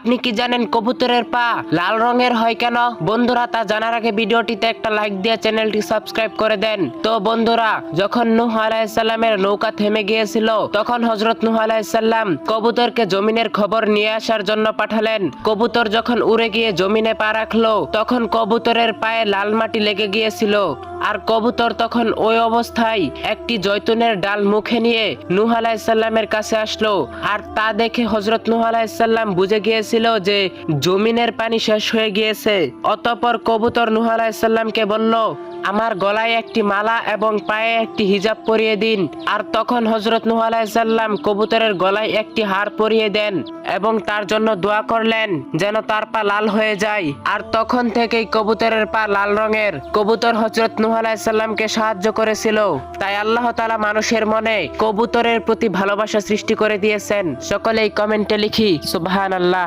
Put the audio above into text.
আপনি কি জানেন কবুতরের পা লাল রঙের হয় কেন? বন্ধুরা, তা জানার আগে ভিডিওটিতে একটা লাইক দিয়ে চ্যানেলটি সাবস্ক্রাইব করে দেন। তো বন্ধুরা, যখন নূহ আলাইহিস সালামের নৌকা থেমে গিয়েছিল, তখন হযরত নূহ আলাইহিস সালাম কবুতরকে জমিনের খবর নিয়ে আসার জন্য পাঠালেন। কবুতর যখন উড়ে গিয়ে জমিনে পা রাখলো, তখন কবুতরের পায়ে লাল মাটি লেগে গিয়েছিল। আর কবুতর তখন ওই অবস্থায় একটি জৈতুনের ডাল মুখে নিয়ে নূহ আলাইহিস সালামের কাছে আসলো। আর তা দেখে হযরত নূহ আলাইহিস সালাম বুঝে গিয়েছিল যে জমিনের পানি শেষ হয়ে গিয়েছে। অতঃপর কবুতর নূহ আলাইহিস সালামকে বলল, আমার গলায় একটি মালা এবং পায়ে একটি হিজাব পরিয়ে দিন। আর তখন হযরত নূহ আলাইহিস সালাম কবুতরের গলায় একটি হার পরিয়ে দেন এবং তার জন্য দোয়া করলেন যেন তার পা লাল হয়ে যায়। আর তখন থেকেই কবুতরের পা লাল রঙের। কবুতর হযরত নূহ আলাইহিস সালামকে সাহায্য করেছিল, তাই আল্লাহ তাআলা মানুষের মনে কবুতরের প্রতি ভালোবাসা সৃষ্টি করে দিয়েছেন। সকলেই কমেন্টে লিখি সুবহানাল্লাহ।